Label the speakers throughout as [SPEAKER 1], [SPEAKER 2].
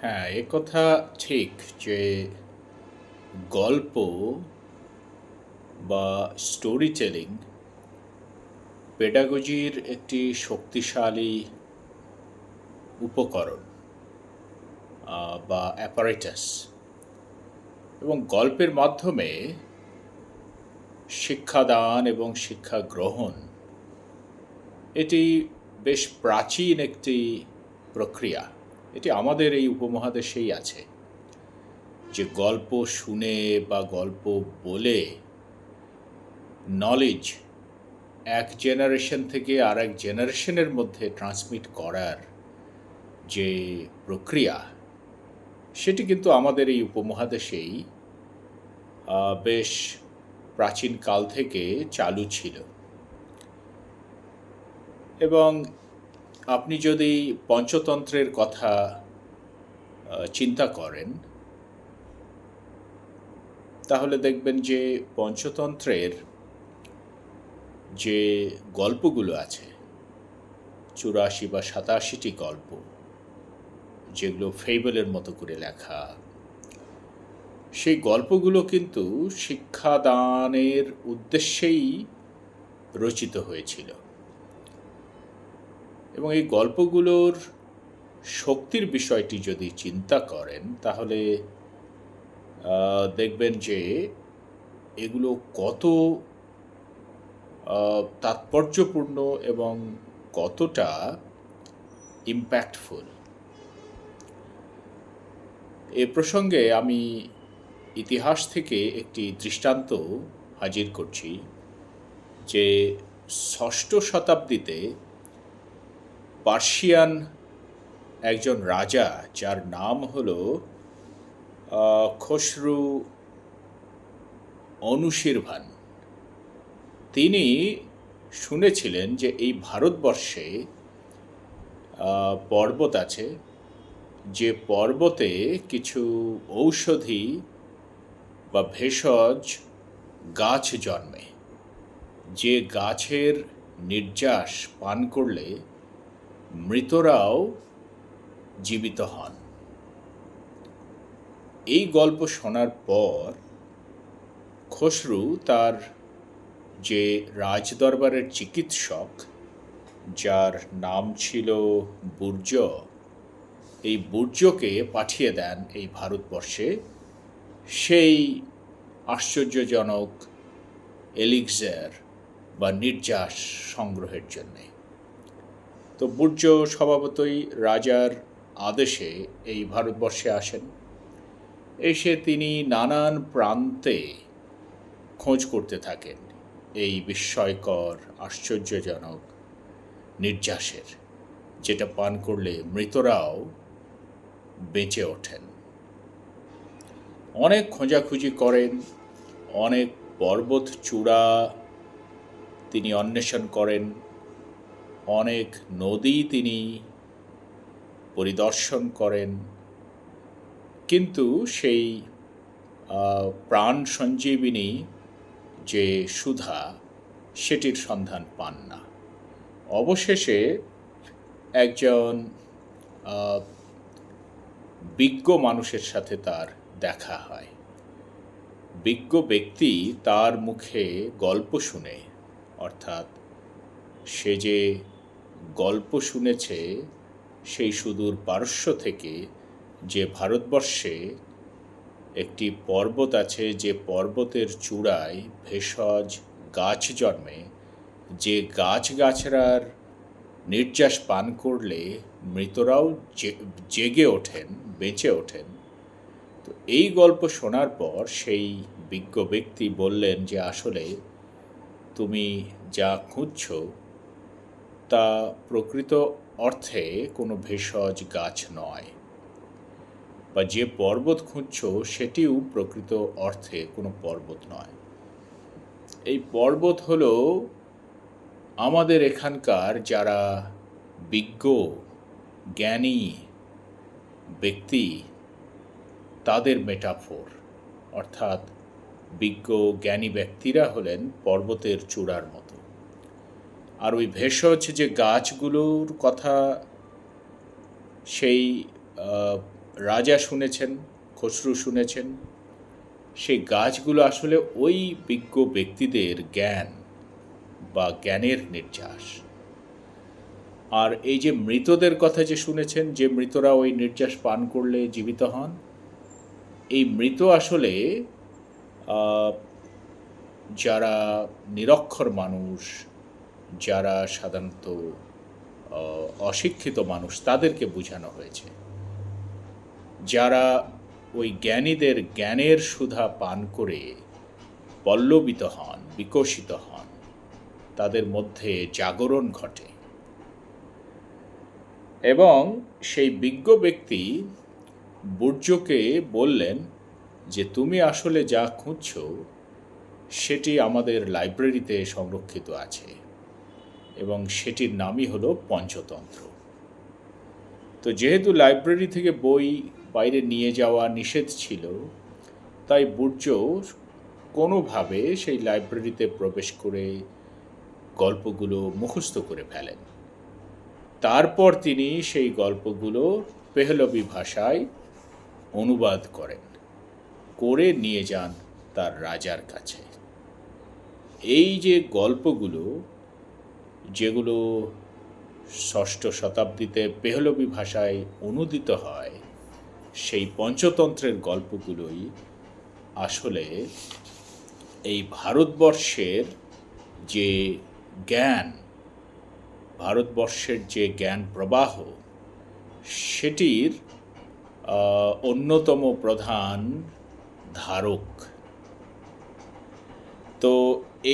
[SPEAKER 1] হ্যাঁ, একথা ঠিক যে গল্প বা স্টোরি টেলিং পেডাগজির একটি শক্তিশালী উপকরণ বা অ্যাপারেটাস এবং গল্পের মাধ্যমে শিক্ষাদান এবং শিক্ষা গ্রহণ এটি বেশ প্রাচীন একটি প্রক্রিয়া। এটি আমাদের এই উপমহাদেশেই আছে, যে গল্প শুনে বা গল্প বলে নলেজ এক জেনারেশন থেকে আরেক জেনারেশনের মধ্যে ট্রান্সমিট করার যে প্রক্রিয়া, সেটি কিন্তু আমাদের এই উপমহাদেশেই বেশ প্রাচীন কাল থেকে চালু ছিল। এবং আপনি যদি পঞ্চতন্ত্রের কথা চিন্তা করেন, তাহলে দেখবেন যে পঞ্চতন্ত্রের যে গল্পগুলো আছে, 84 বা 87টি গল্প, যেগুলো ফেবলের মতো করে লেখা, সেই গল্পগুলো কিন্তু শিক্ষাদানের উদ্দেশ্যেই রচিত হয়েছিল। এবং এই গল্পগুলোর শক্তির বিষয়টি যদি চিন্তা করেন, তাহলে দেখবেন যে এগুলো কত তাৎপর্যপূর্ণ এবং কতটা ইম্প্যাক্টফুল। এ প্রসঙ্গে আমি ইতিহাস থেকে একটি দৃষ্টান্ত হাজির করছি, যে ষষ্ঠ শতাব্দীতে পার্সিয়ান একজন রাজা, যার নাম হল খসরু অনুশীরভান, তিনি শুনেছিলেন যে এই ভারতবর্ষে পর্বত আছে, যে পর্বতে কিছু ঔষধি বা ভেষজ গাছ জন্মে, যে গাছের নির্যাস পান করলে মৃতরাও জীবিত হন। এই গল্প শোনার পর খসরু তার যে রাজদরবারের চিকিৎসক, যার নাম ছিল বুর্জ, এই বুর্জকে পাঠিয়ে দেন এই ভারতবর্ষে সেই আশ্চর্যজনক এলিক্সার বা নির্যাস সংগ্রহের জন্যে। তো বুর্জ স্বভাবতই রাজার আদেশে এই ভারতবর্ষে আসেন। এসে তিনি নানান প্রান্তে খোঁজ করতে থাকেন এই বিস্ময়কর আশ্চর্যজনক নির্যাসের, যেটা পান করলে মৃতরাও বেঁচে ওঠেন। অনেক খোঁজাখুঁজি করেন, অনেক পর্বত চূড়া তিনি অন্বেষণ করেন, অনেক নদী তিনি পরিদর্শন করেন, কিন্তু সেই প্রাণ সঞ্জীবিনী যে সুধা, সেটির সন্ধান পান না। অবশেষে একজন বিজ্ঞ মানুষের সাথে তার দেখা হয়। বিজ্ঞ ব্যক্তি তার মুখে গল্প শুনে, অর্থাৎ সে যে গল্প শুনেছে সেই সুদূর পারস্য থেকে, যে ভারতবর্ষে একটি পর্বত আছে, যে পর্বতের চূড়ায় ভেষজ গাছ জন্মে, যে গাছগাছড়ার নির্যাস পান করলে মৃতরাও জেগে ওঠেন, বেঁচে ওঠেন। তো এই গল্প শোনার পর সেই বিজ্ঞ ব্যক্তি বললেন যে আসলে তুমি যা খুঁজছ তা প্রকৃত অর্থে কোনো ভেষজ গাছ নয়, বা যে পর্বত খুঁজছ সেটিও প্রকৃত অর্থে কোনো পর্বত নয়। এই পর্বত হলো আমাদের এখানকার যারা বিজ্ঞ জ্ঞানী ব্যক্তি, তাদের মেটাফোর। অর্থাৎ বিজ্ঞ জ্ঞানী ব্যক্তিরা হলেন পর্বতের চূড়ার মতো, আর ওই ভেষজ যে গাছগুলোর কথা সেই রাজা শুনেছেন, খসরু শুনেছেন, সেই গাছগুলো আসলে ওই বিজ্ঞ ব্যক্তিদের জ্ঞান বা জ্ঞানের নির্যাস। আর এই যে মৃতদের কথা যে শুনেছেন, যে মৃতরা ওই নির্যাস পান করলে জীবিত হন, এই মৃত আসলে যারা নিরক্ষর মানুষ, যারা সাধারণত অশিক্ষিত মানুষ, তাদেরকে বোঝানো হয়েছে। যারা ওই জ্ঞানীদের জ্ঞানের সুধা পান করে পল্লবিত হন, বিকশিত হন, তাদের মধ্যে জাগরণ ঘটে। এবং সেই বিজ্ঞ ব্যক্তি বূর্জকে বললেন যে তুমি আসলে যা খুঁজছ সেটি আমাদের লাইব্রেরিতে সংরক্ষিত আছে, এবং সেটির নামই হলো পঞ্চতন্ত্র। তো যেহেতু লাইব্রেরি থেকে বই বাইরে নিয়ে যাওয়া নিষেধ ছিল, তাই বূর্জ কোনোভাবে সেই লাইব্রেরিতে প্রবেশ করে গল্পগুলো মুখস্থ করে ফেলেন। তারপর তিনি সেই গল্পগুলো পেহলবি ভাষায় অনুবাদ করে নিয়ে যান তার রাজার কাছে। এই যে গল্পগুলো, যেগুলো ষষ্ঠ শতাব্দীতে পেহলবি ভাষায় অনুদিত হয়, সেই পঞ্চতন্ত্রের গল্পগুলোই আসলে এই ভারতবর্ষের যে জ্ঞান, ভারতবর্ষের যে জ্ঞান প্রবাহ, সেটির অন্যতম প্রধান ধারক। তো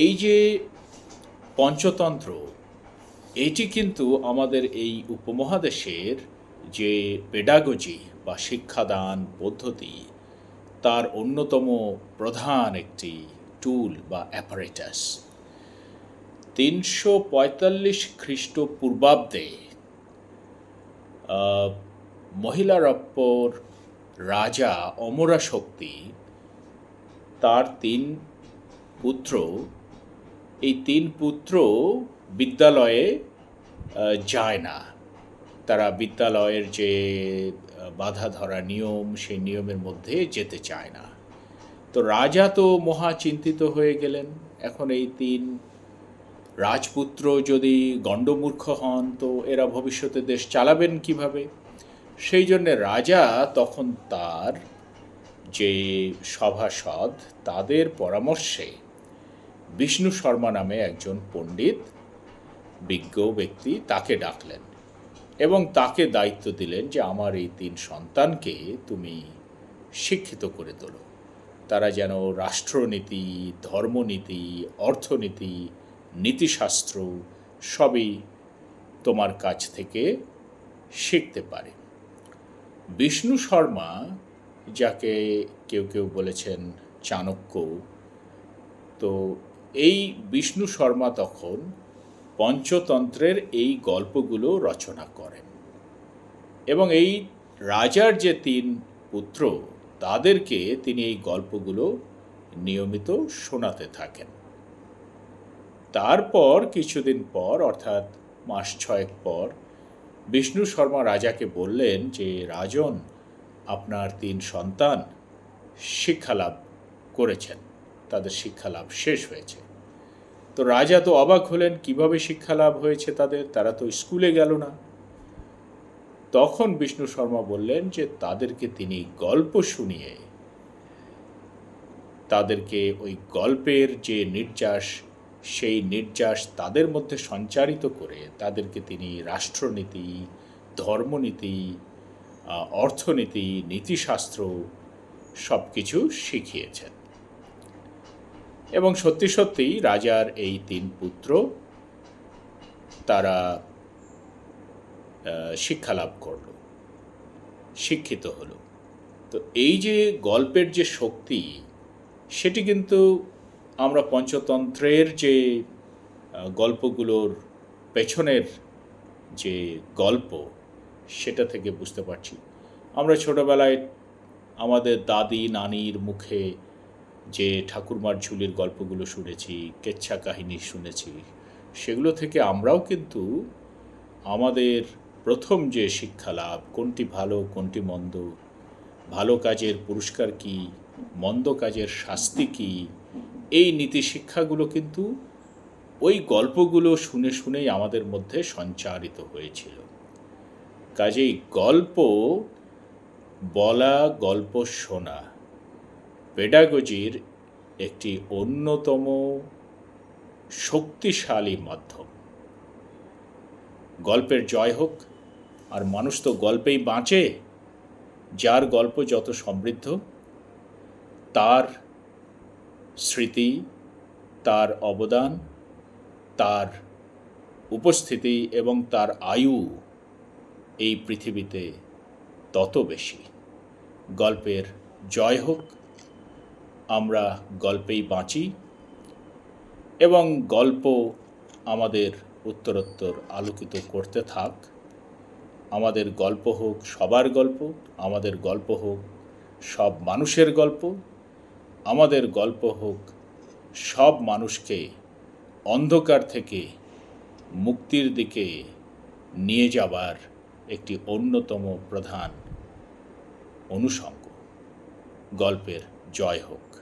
[SPEAKER 1] এই যে পঞ্চতন্ত্র, এটি কিন্তু আমাদের এই উপমহাদেশের যে পেডাগজি বা শিক্ষাদান পদ্ধতি, তার অন্যতম প্রধান একটি টুল বা অ্যাপারেটাস। 345 খ্রিস্টপূর্বাব্দে মহিলারপ্পর রাজা অমরাশক্তি, তার 3 পুত্র, এই 3 পুত্র বিদ্যালয়ে যায় না। তারা বিদ্যালয়ের যে বাধা ধরা নিয়ম, সেই নিয়মের মধ্যে যেতে চায় না। তো রাজা তো মহা চিন্তিত হয়ে গেলেন। এখন এই 3 রাজপুত্র যদি গণ্ডমূর্খ হন, তো এরা ভবিষ্যতে দেশ চালাবেন কিভাবে? সেই জন্যে রাজা তখন তার যে সভাসদ, তাদের পরামর্শে বিষ্ণু শর্মা নামে একজন পণ্ডিত, বিজ্ঞ ব্যক্তি, তাকে ডাকলেন এবং তাকে দায়িত্ব দিলেন যে আমার এই 3 সন্তানকে তুমি শিক্ষিত করে তোলো। তারা যেন রাষ্ট্রনীতি, ধর্মনীতি, অর্থনীতি, নীতিশাস্ত্র সবই তোমার কাছ থেকে শিখতে পারে। বিষ্ণু শর্মা, যাকে কেউ কেউ বলেছেন চাণক্য, তো এই বিষ্ণু শর্মা তখন পঞ্চতন্ত্রের এই গল্পগুলো রচনা করেন এবং এই রাজার যে 3 পুত্র, তাদেরকে তিনি এই গল্পগুলো নিয়মিত শোনাতে থাকেন। তারপর কিছুদিন পর, অর্থাৎ মাস 6 পর, বিষ্ণু শর্মা রাজাকে বললেন যে রাজন, আপনার 3 সন্তান শিক্ষালাভ করেছেন, তাদের শিক্ষালাভ শেষ হয়েছে। তো রাজা তো অবাক হলেন, কিভাবে শিক্ষালাভ হয়েছে তাদের, তারা তো স্কুলে গেল না। তখন বিষ্ণু শর্মা বললেন যে তাদেরকে তিনি গল্প শুনিয়ে, তাদেরকে ওই গল্পের যে নির্যাস, সেই নির্যাস তাদের মধ্যে সঞ্চারিত করে তাদেরকে তিনি রাষ্ট্রনীতি, ধর্মনীতি, অর্থনীতি, নীতিশাস্ত্র সব কিছু শিখিয়েছেন। এবং সত্যি সত্যিই রাজার এই 3 পুত্র, তারা শিক্ষালাভ করল, শিক্ষিত হলো। তো এই যে গল্পের যে শক্তি, সেটি কিন্তু আমরা পঞ্চতন্ত্রের যে গল্পগুলোর পেছনের যে গল্প, সেটা থেকে বুঝতে পারছি। আমরা ছোটোবেলায় আমাদের দাদি নানির মুখে যে ঠাকুরমার ঝুলির গল্পগুলো শুনেছি, কেচ্ছা কাহিনী শুনেছি, সেগুলো থেকে আমরাও কিন্তু আমাদের প্রথম যে শিক্ষালাভ, কোনটি ভালো কোনটি মন্দ, ভালো কাজের পুরস্কার কী, মন্দ কাজের শাস্তি কী, এই নীতিশিক্ষাগুলো কিন্তু ওই গল্পগুলো শুনে শুনেই আমাদের মধ্যে সঞ্চারিত হয়েছিল। কাজেই গল্প বলা, গল্প শোনা পেডাগজির একটি অন্যতম শক্তিশালী মাধ্যম। গল্পের জয় হোক। আর মানুষ তো গল্পেই বাঁচে। যার গল্প যত সমৃদ্ধ, তার স্মৃতি, তার অবদান, তার উপস্থিতি এবং তার আয়ু এই পৃথিবীতে তত বেশি। গল্পের জয় হোক। আমরা গল্পেই বাঁচি এবং গল্প আমাদের উত্তরোত্তর আলোকিত করতে থাক। আমাদের গল্প হোক সবার গল্প, আমাদের গল্প হোক সব মানুষের গল্প, আমাদের গল্প হোক সব মানুষকে অন্ধকার থেকে মুক্তির দিকে নিয়ে যাবার একটি অন্যতম প্রধান অনুষঙ্গ। গল্পের জয় হোক।